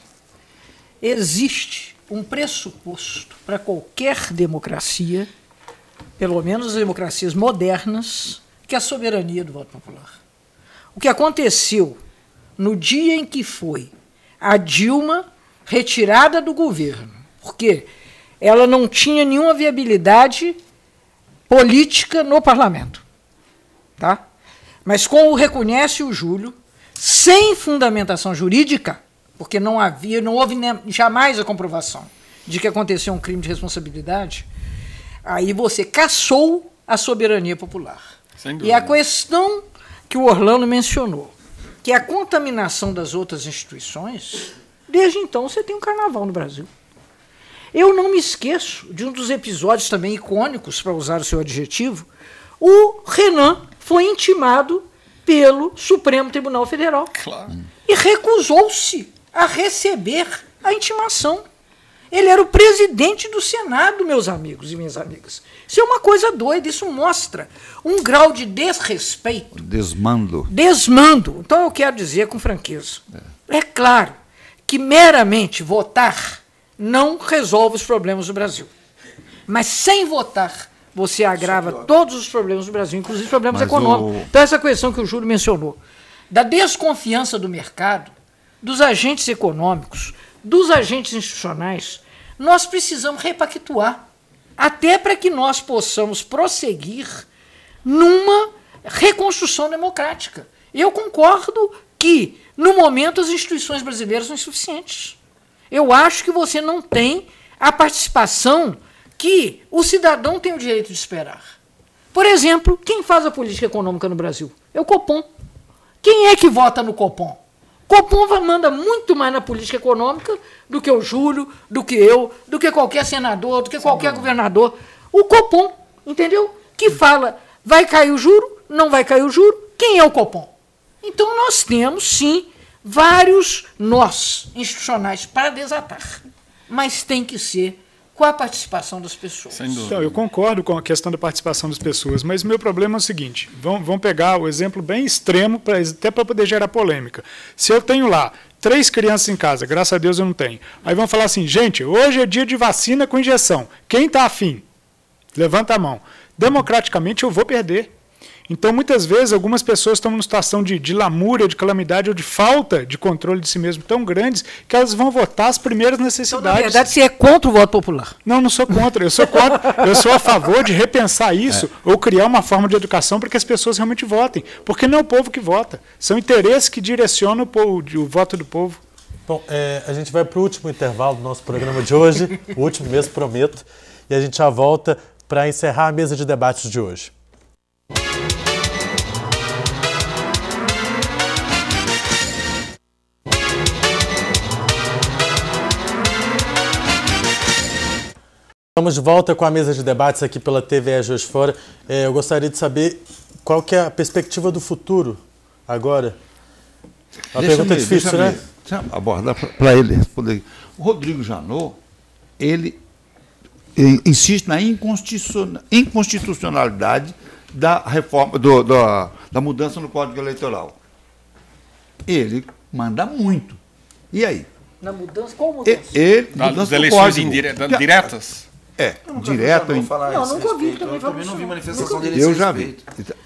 Existe um pressuposto para qualquer democracia, pelo menos as democracias modernas, que é a soberania do voto popular. O que aconteceu no dia em que foi a Dilma retirada do governo, porque ela não tinha nenhuma viabilidade política no parlamento, tá? Mas como reconhece o Júlio, sem fundamentação jurídica, porque não houve jamais a comprovação de que aconteceu um crime de responsabilidade, aí você cassou a soberania popular. E a questão que o Orlando mencionou, que é a contaminação das outras instituições, desde então você tem um carnaval no Brasil. Eu não me esqueço de um dos episódios também icônicos, para usar o seu adjetivo, o Renan foi intimado pelo Supremo Tribunal Federal. Claro. E recusou-se a receber a intimação. Ele era o presidente do Senado, meus amigos e minhas amigas. Isso é uma coisa doida, isso mostra um grau de desrespeito. Desmando. Então eu quero dizer com franqueza. É claro que meramente votar não resolve os problemas do Brasil. Mas sem votar, você agrava todos os problemas do Brasil, inclusive problemas econômicos. Então essa questão que o Júlio mencionou, da desconfiança do mercado, dos agentes econômicos, dos agentes institucionais, nós precisamos repactuar, até para que nós possamos prosseguir numa reconstrução democrática. Eu concordo que, no momento, as instituições brasileiras são insuficientes. Eu acho que você não tem a participação que o cidadão tem o direito de esperar. Por exemplo, quem faz a política econômica no Brasil? É o Copom. Quem é que vota no Copom? Copom manda muito mais na política econômica do que o Júlio, do que eu, do que qualquer senador, do que qualquer governador. O Copom, entendeu? Que fala, vai cair o juro, não vai cair o juro. Quem é o Copom? Então nós temos, sim, vários nós institucionais para desatar. Mas tem que ser com a participação das pessoas. Então, eu concordo com a questão da participação das pessoas, mas o meu problema é o seguinte, vamos pegar o exemplo bem extremo, até para poder gerar polêmica. Se eu tenho lá 3 crianças em casa, graças a Deus eu não tenho, aí vão falar assim, gente, hoje é dia de vacina com injeção, quem está afim? Levanta a mão. Democraticamente eu vou perder. Então, muitas vezes, algumas pessoas estão numa situação de lamúria, de calamidade ou de falta de controle de si mesmo tão grandes que elas vão votar as primeiras necessidades. Então, na verdade, você é contra o voto popular. Não sou contra. Eu sou a favor de repensar isso ou criar uma forma de educação para que as pessoas realmente votem. Porque não é o povo que vota. São interesses que direcionam o voto do povo. Bom, a gente vai para o último intervalo do nosso programa de hoje, o último mesmo, prometo, e a gente já volta para encerrar a mesa de debates de hoje. Estamos de volta com a mesa de debates aqui pela TVE Juiz de Fora. Eu gostaria de saber qual que é a perspectiva do futuro agora. Uma pergunta difícil, né? Deixa eu abordar para ele responder. O Rodrigo Janot, ele insiste na inconstitucionalidade da reforma, da mudança no Código Eleitoral. Ele manda muito. E aí? Na mudança? Qual mudança? Das eleições diretas? Direto. Não, nunca ouvi também. Eu também não vi manifestação dele. Eu já vi.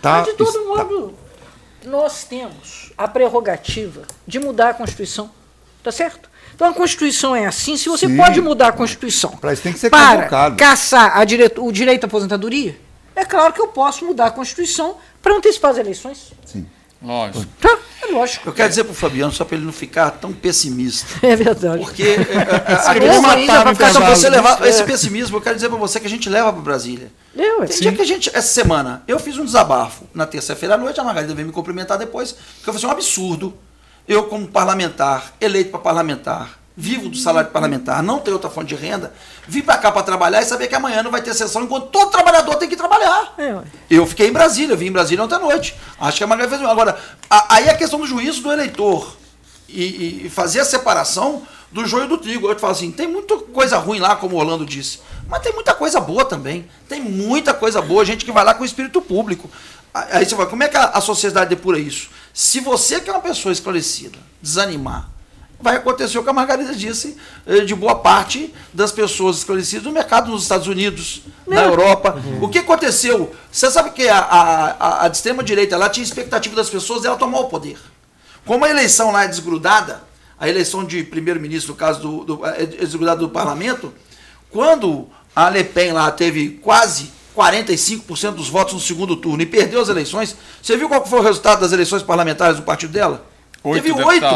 Mas, de todo modo, nós temos a prerrogativa de mudar a Constituição. Tá certo? Então a Constituição é assim. Se você pode mudar a Constituição para isso tem que ser para caçar o direito à aposentadoria, é claro que eu posso mudar a Constituição para antecipar as eleições. Sim. Lógico. Tá? É lógico. Eu quero dizer para o Fabiano, só para ele não ficar tão pessimista. É verdade. Porque você levar esse pessimismo, eu quero dizer para você que a gente leva para Brasília. Tem dia que a gente, essa semana, eu fiz um desabafo na terça-feira à noite, a Margarida veio me cumprimentar depois, porque eu falei assim, um absurdo. Eu, como parlamentar, eleito para parlamentar, vivo do salário de parlamentar, não tenho outra fonte de renda, vim para cá para trabalhar e saber que amanhã não vai ter sessão enquanto todo trabalhador tem que trabalhar. Eu fiquei em Brasília, vim em Brasília ontem à noite. Acho que a Margarida fez. Agora, aí a questão do juízo do eleitor e fazer a separação do joio do trigo. Eu te falo assim, tem muita coisa ruim lá, como o Orlando disse, mas tem muita coisa boa também. Tem muita coisa boa, gente que vai lá com o espírito público. Aí você vai, como é que a sociedade depura isso? Se você que é uma pessoa esclarecida, desanimar, vai acontecer o que a Margarida disse de boa parte das pessoas esclarecidas no mercado nos Estados Unidos, na Europa. O que aconteceu? Você sabe que a de extrema-direita lá tinha expectativa das pessoas dela tomar o poder. Como a eleição lá é desgrudada, a eleição de primeiro-ministro, no caso é desgrudada do parlamento, quando a Le Pen lá teve quase 45% dos votos no segundo turno e perdeu as eleições, você viu qual foi o resultado das eleições parlamentares do partido dela? Teve 8.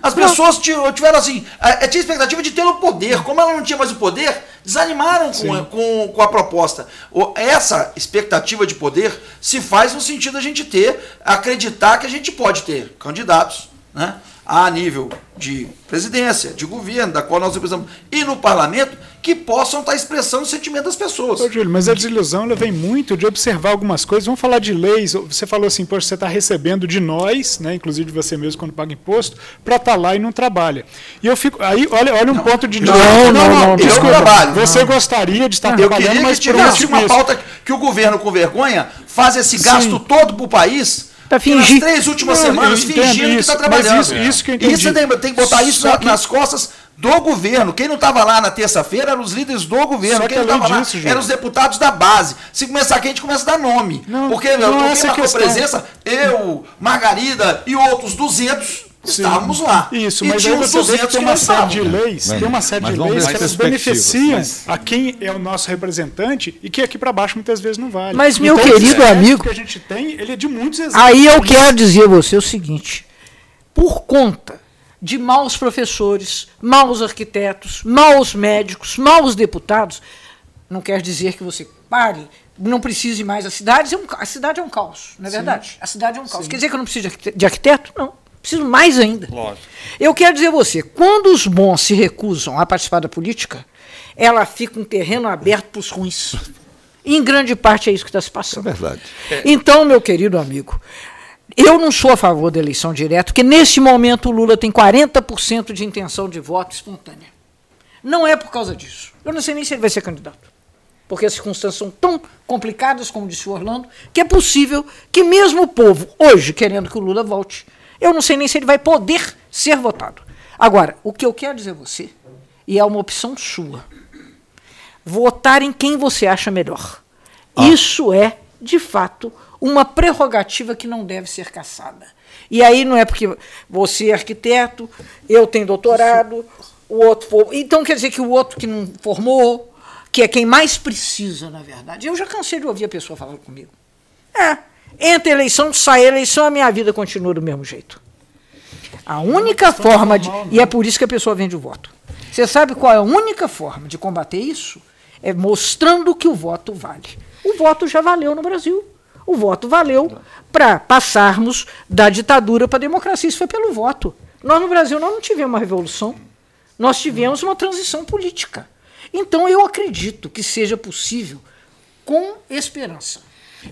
As pessoas tiveram assim, tinha expectativa de ter o poder. Como ela não tinha mais o poder, desanimaram com a proposta. Essa expectativa de poder se faz no sentido da gente acreditar que a gente pode ter candidatos, né, a nível de presidência, de governo, da qual nós representamos, e no parlamento, que possam estar expressando o sentimento das pessoas. Ô, Júlio, mas a desilusão ela vem muito de observar algumas coisas. Vamos falar de leis. Você falou assim, poxa, você está recebendo de nós, né, inclusive de você mesmo quando paga imposto, para estar lá e não trabalha. E eu fico. Aí, olha um ponto de não, desculpa, eu trabalho. Você gostaria de estar trabalhando, queria mas que tivesse uma pauta que o governo, com vergonha, faz esse gasto todo para o país. Para fingir. Nas 3 últimas semanas, fingindo que está trabalhando. Isso que eu entendi. E você tem que botar isso nas costas do governo. Quem não estava lá na terça-feira eram os líderes do governo. Quem não estava lá eram os deputados da base. Se começar aqui, a gente começa a dar nome. Porque eu marcou presença, eu, Margarida e outros 200 estávamos lá. Isso, mas aí você vê que tem uma série de leis, que elas beneficiam a quem é o nosso representante e que aqui para baixo muitas vezes não vale. Mas, meu querido amigo, que a gente tem, ele é de muitos exemplos. Aí eu quero dizer a você o seguinte, por conta de maus professores, maus arquitetos, maus médicos, maus deputados, não quer dizer que você pare, não precise mais. A cidade é um caos, não é verdade? A cidade é um caos. Quer dizer que eu não preciso de arquiteto? Não. Preciso mais ainda. Lógico. Eu quero dizer a você, quando os bons se recusam a participar da política, ela fica um terreno aberto para os ruins. E, em grande parte, é isso que está se passando. É verdade. Então, meu querido amigo, eu não sou a favor da eleição direta, porque, nesse momento, o Lula tem 40% de intenção de voto espontânea. Não é por causa disso. Eu não sei nem se ele vai ser candidato. Porque as circunstâncias são tão complicadas, como disse o Orlando, que é possível que mesmo o povo, hoje, querendo que o Lula volte, eu não sei nem se ele vai poder ser votado. Agora, o que eu quero dizer a você, e é uma opção sua, votar em quem você acha melhor. Isso é, de fato, uma prerrogativa que não deve ser caçada. E aí não é porque você é arquiteto, eu tenho doutorado, o outro... Então quer dizer que o outro que não formou, que é quem mais precisa, na verdade. Eu já cansei de ouvir a pessoa falar comigo. Entra a eleição, sai a eleição, a minha vida continua do mesmo jeito. A única forma de... E é por isso que a pessoa vende o voto. Você sabe qual é a única forma de combater isso? É mostrando que o voto vale. O voto já valeu no Brasil. O voto valeu para passarmos da ditadura para a democracia. Isso foi pelo voto. Nós, no Brasil, nós não tivemos uma revolução. Nós tivemos uma transição política. Então, eu acredito que seja possível com esperança.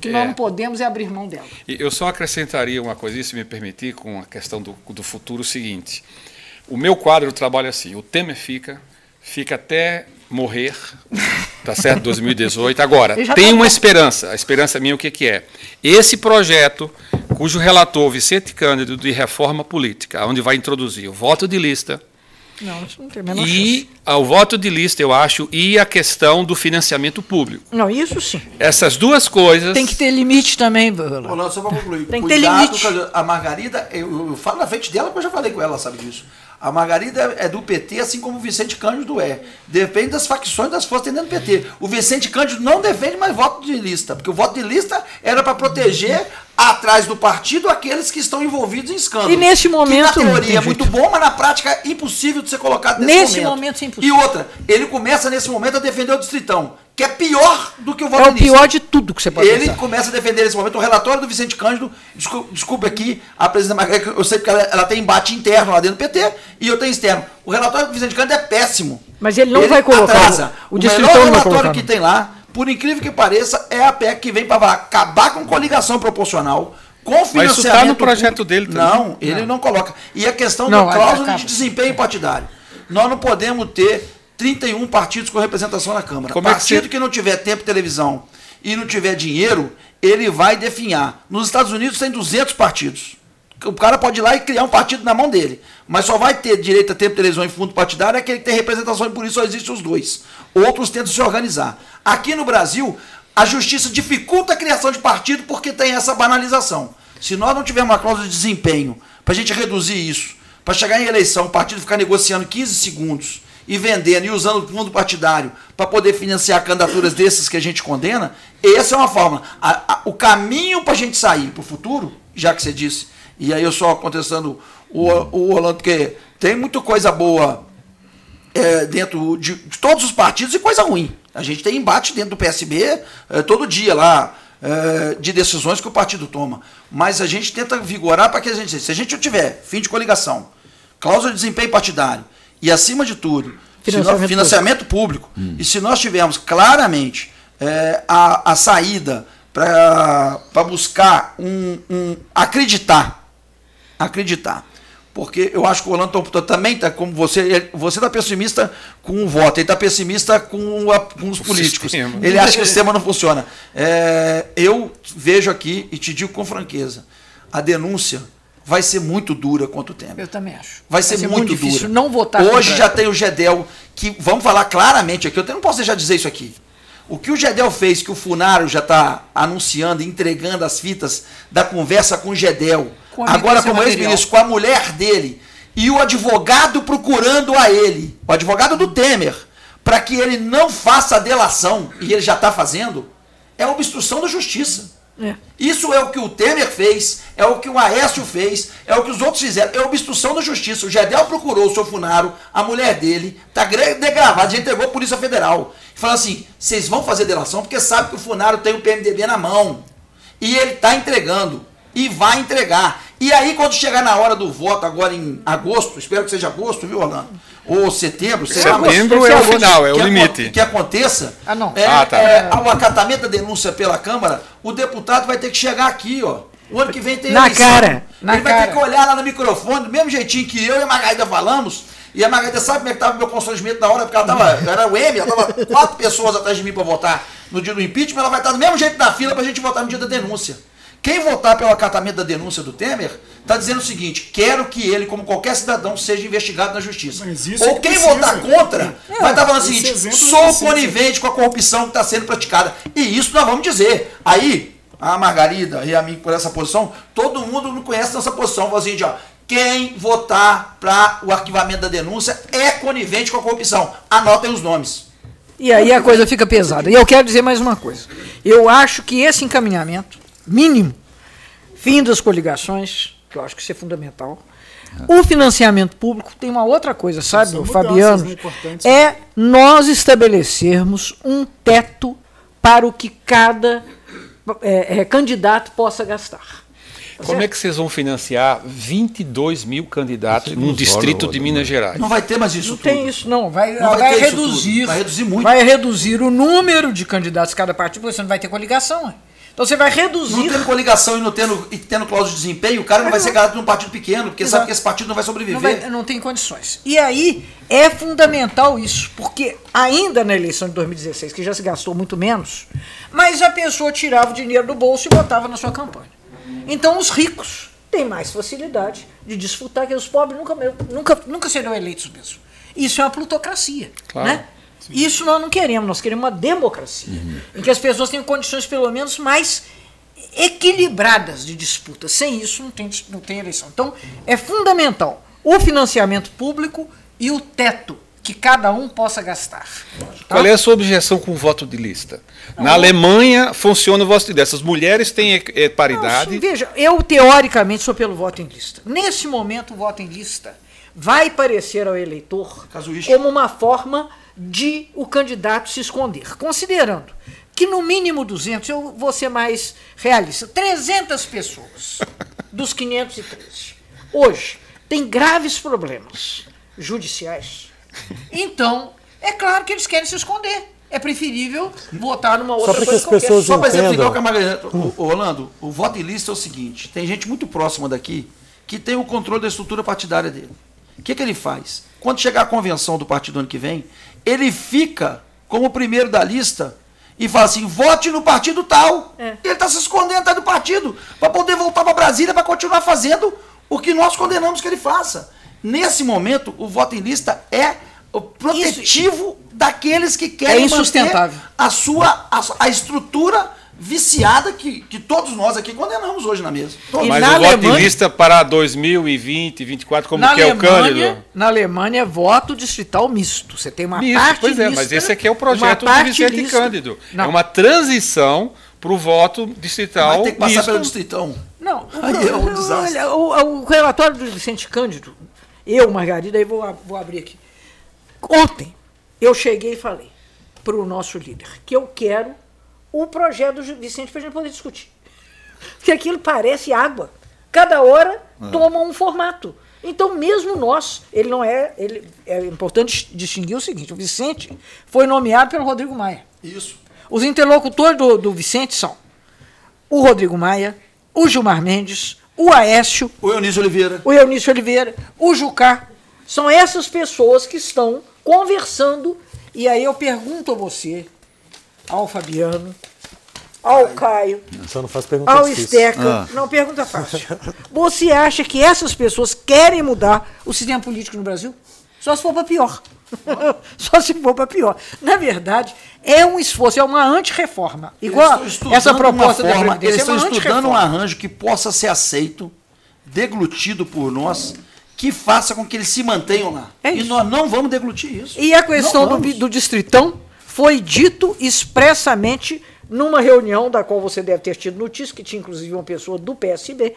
Que nós não podemos abrir mão dela. Eu só acrescentaria uma coisa, se me permitir, com a questão do futuro, o seguinte. O meu quadro trabalha assim, o Temer fica até morrer, tá certo, 2018. Agora, tem uma esperança. A esperança minha, o que é? Esse projeto, cujo relator, Vicente Cândido, de reforma política, onde vai introduzir o voto de lista, não, isso não tem a menor chance. E o voto de lista, eu acho, e a questão do financiamento público. Não, isso sim. Essas duas coisas... Tem que ter limite também, Rolando, só para concluir. Tem que ter limite. A Margarida, eu falo na frente dela, porque eu já falei com ela, sabe disso. A Margarida é do PT, assim como o Vicente Cândido é. Depende das facções das forças dentro do PT. O Vicente Cândido não defende mais voto de lista, porque o voto de lista era para proteger atrás do partido aqueles que estão envolvidos em escândalos. E nesse momento... Que na teoria é muito bom, mas na prática é impossível de ser colocado nesse momento. É impossível. E outra, ele começa nesse momento a defender o Distritão, que é pior do que o voto de lista. É o pior de tudo que você pode Ele pensar. começa a defender nesse momento o relatório do Vicente Cândido. Desculpe aqui, a presidenta Margarida, eu sei que ela tem embate interno lá dentro do PT e eu tenho externo. O relatório do Vicente Cândido é péssimo. Mas ele não vai colocar. Atrasa. O melhor relatório que tem lá, por incrível que pareça, é a PEC que vem para acabar com coligação proporcional, com financiamento. Mas isso está no projeto dele também. Não, ele não coloca. E a questão da cláusula de desempenho partidário. Nós não podemos ter 31 partidos com representação na Câmara. Partido que não tiver tempo de televisão e não tiver dinheiro, ele vai definhar. Nos Estados Unidos tem 200 partidos. O cara pode ir lá e criar um partido na mão dele. Mas só vai ter direito a tempo de televisão e fundo partidário aquele que tem representação, e por isso só existem os dois. Outros tentam se organizar. Aqui no Brasil, a justiça dificulta a criação de partido porque tem essa banalização. Se nós não tivermos uma cláusula de desempenho para a gente reduzir isso, para chegar em eleição, o partido ficar negociando 15 segundos e vendendo e usando o fundo partidário para poder financiar candidaturas desses que a gente condena, essa é uma forma. O caminho para a gente sair para o futuro, já que você disse, e aí eu só contestando o Orlando, porque tem muita coisa boa dentro de todos os partidos e coisa ruim. A gente tem embate dentro do PSB todo dia lá, de decisões que o partido toma. Mas a gente tenta vigorar para que a gente... Se a gente tiver fim de coligação, cláusula de desempenho partidário e, acima de tudo, financiamento público, e se nós tivermos claramente a saída para buscar acreditar, porque eu acho que o Orlando também está como você está pessimista com o voto, ele está pessimista com os políticos. Ele acha que o sistema não funciona. Eu vejo aqui e te digo com franqueza, a denúncia vai ser muito dura contra o Temer. Eu também acho. Vai ser muito difícil dura. Não votar. Hoje já tem o Gedel, que vamos falar claramente aqui, eu não posso deixar de dizer isso aqui. O que o Gedel fez, que o Funaro já está anunciando, entregando as fitas da conversa com o Gedel, agora como ex-ministro, com a mulher dele, e o advogado procurando a ele, o advogado do Temer, para que ele não faça a delação, e ele já está fazendo, é obstrução da justiça. Isso é o que o Temer fez, é o que o Aécio fez, é o que os outros fizeram, é obstrução da justiça. O Gedel procurou o seu Funaro, a mulher dele, está degravado, já entregou a Polícia Federal. E falou assim, vocês vão fazer delação porque sabe que o Funaro tem o PMDB na mão. E ele está entregando, e vai entregar. E aí, quando chegar na hora do voto, agora em agosto, espero que seja agosto, viu, Orlando? Ou setembro, sei lá. Setembro é o final, é o limite. Que aconteça, o acatamento da denúncia pela Câmara, o deputado vai ter que chegar aqui, ó. O ano que vem tem eleição. Ele vai ter que olhar lá no microfone, do mesmo jeitinho que eu e a Margarida falamos. E a Margarida sabe como é que estava o meu constrangimento na hora, porque ela estava, era o M, ela estava 4 pessoas atrás de mim para votar no dia do impeachment, ela vai estar do mesmo jeito na fila para a gente votar no dia da denúncia. Quem votar pelo acatamento da denúncia do Temer está dizendo o seguinte, quero que ele, como qualquer cidadão, seja investigado na justiça. Ou quem votar contra vai estar falando o seguinte, sou conivente com a corrupção que está sendo praticada. E isso nós vamos dizer. Aí, a Margarida e a mim por essa posição, todo mundo não conhece nossa posição. Fala assim, ó, quem votar para o arquivamento da denúncia é conivente com a corrupção. Anotem os nomes. E aí a coisa fica pesada. E eu quero dizer mais uma coisa. Eu acho que esse encaminhamento mínimo, fim das coligações, que eu acho que isso é fundamental. O financiamento público tem uma outra coisa, sabe, São Fabiano? mudanças, né, importantes. É nós estabelecermos um teto para o que cada candidato possa gastar. Como é que vocês vão financiar 22 mil candidatos num distrito de Minas Gerais? Não vai ter mais isso Não tudo. tem isso, não. Vai ter isso reduzir. tudo. Vai reduzir muito. Vai reduzir o número de candidatos de cada partido, porque você não vai ter coligação. Né? Então você vai reduzir. Não tendo coligação e tendo cláusula de desempenho, o cara não vai ser candidato num partido pequeno, porque sabe que esse partido não vai sobreviver. Não tem condições. E aí é fundamental isso, porque ainda na eleição de 2016, que já se gastou muito menos, mas a pessoa tirava o dinheiro do bolso e botava na sua campanha. Então os ricos têm mais facilidade de disputar, que os pobres nunca serão eleitos mesmo. Isso é uma plutocracia. Claro. Né? Isso nós não queremos, nós queremos uma democracia, em que as pessoas tenham condições pelo menos mais equilibradas de disputa. Sem isso não tem eleição. Então é fundamental o financiamento público e o teto que cada um possa gastar. Qual é a sua objeção com o voto de lista? Na Alemanha funciona o voto de lista. As mulheres têm paridade. Não, veja, eu teoricamente sou pelo voto em lista. Nesse momento o voto em lista vai parecer ao eleitor como uma forma de o candidato se esconder, considerando que no mínimo 200, eu vou ser mais realista, 300 pessoas dos 513 hoje têm graves problemas judiciais. Então, é claro que eles querem se esconder. É preferível votar numa outra para que coisa as pessoas Só para exemplificar entendam. o que a Margarida... Rolando, o voto em lista é o seguinte, tem gente muito próxima daqui que tem o controle da estrutura partidária dele. O que ele faz? Quando chegar a convenção do partido ano que vem, ele fica como o primeiro da lista e fala assim, vote no partido tal. Ele está se escondendo atrás do partido para poder voltar para Brasília para continuar fazendo o que nós condenamos que ele faça. Nesse momento, o voto em lista é o protetivo daqueles que querem manter a estrutura viciada que todos nós aqui condenamos hoje na mesa. Mas o voto em lista para 2020, 2024, como que é o Cândido? Na Alemanha é voto distrital misto. Você tem uma Misto, parte pois é, lista, mas esse aqui é o projeto do Vicente lista. Cândido. Não. É uma transição para o voto distrital Vai ter que passar misto. pelo distritão. Não, Aí é um desastre. olha, o relatório do Vicente Cândido, Margarida, aí vou abrir aqui. Ontem, eu cheguei e falei para o nosso líder que eu quero o projeto do Vicente para a gente poder discutir. Porque aquilo parece água. Cada hora toma um formato. Então, mesmo nós, é importante distinguir o seguinte, o Vicente foi nomeado pelo Rodrigo Maia. Isso. Os interlocutores do Vicente são o Rodrigo Maia, o Gilmar Mendes, o Aécio, O Eunício Oliveira, o Jucá. São essas pessoas que estão conversando. E aí eu pergunto a você, ao Fabiano, ao Caio, Só não faz pergunta ao difícil. Steca. Não, pergunta fácil. Você acha que essas pessoas querem mudar o sistema político no Brasil? Só se for para pior. Só se for para pior. Na verdade, é um esforço, é uma antirreforma. Igual essa proposta da Previdência. Eles estão estudando um antirreforma. arranjo que possa ser aceito, deglutido por nós, que faça com que eles se mantenham lá. É E isso. nós não vamos deglutir isso. E a questão Não vamos. do distritão foi dito expressamente numa reunião da qual você deve ter tido notícia, que tinha inclusive uma pessoa do PSB.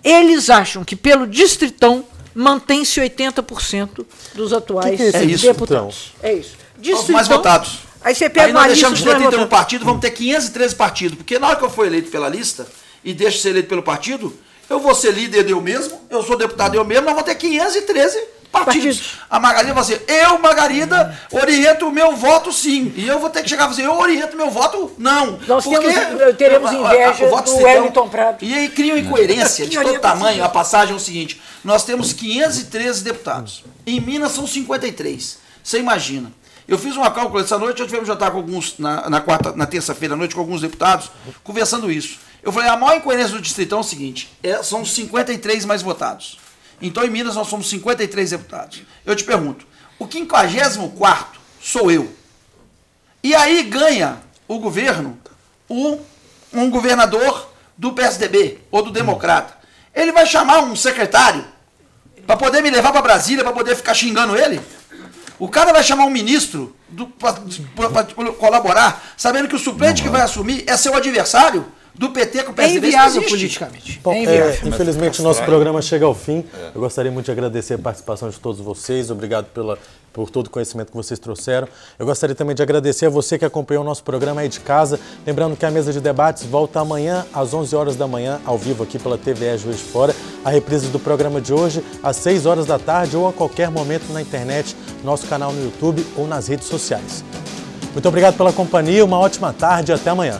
Eles acham que pelo distritão mantém-se 80% dos atuais Que é esse deputados. É isso. Os mais votados. Aí você pega Aí uma nós lista deixamos dos de ter mais 31 votados. partidos, vamos ter 513 partidos. Porque na hora que eu for eleito pela lista e deixo de ser eleito pelo partido, eu vou ser líder eu mesmo, eu sou deputado eu mesmo, nós vamos ter 513 partidos. A Margarida vai ser, eu, Margarida, oriento o meu voto sim. E eu vou ter que chegar e dizer, eu oriento o meu voto não. Nós Porque teremos inveja o voto do distritão- Wellington Prado. E aí cria uma incoerência de Que todo orientação. tamanho. A passagem é o seguinte, nós temos 513 deputados. Em Minas são 53. Você imagina. Eu fiz uma cálculo essa noite, eu tivemos jantar com alguns, na terça-feira à noite, com alguns deputados, conversando isso. Eu falei, a maior incoerência do distritão é o seguinte, são 53 mais votados. Então, em Minas, nós somos 53 deputados. Eu te pergunto, o 54º sou eu. E aí ganha o governo um governador do PSDB ou do Democrata. Ele vai chamar um secretário para poder me levar para Brasília, para poder ficar xingando ele? O cara vai chamar um ministro para colaborar, sabendo que o suplente que vai assumir é seu adversário? do PT com o É PSDB. inviável politicamente. Bom, É inviável. infelizmente, nosso programa chega ao fim. Eu gostaria muito de agradecer a participação de todos vocês. Obrigado por todo o conhecimento que vocês trouxeram. Eu gostaria também de agradecer a você que acompanhou o nosso programa aí de casa. Lembrando que a mesa de debates volta amanhã às 11 horas da manhã, ao vivo aqui pela TVE Juiz de Fora. A reprise do programa de hoje às 6 horas da tarde ou a qualquer momento na internet, nosso canal no YouTube ou nas redes sociais. Muito obrigado pela companhia, uma ótima tarde e até amanhã.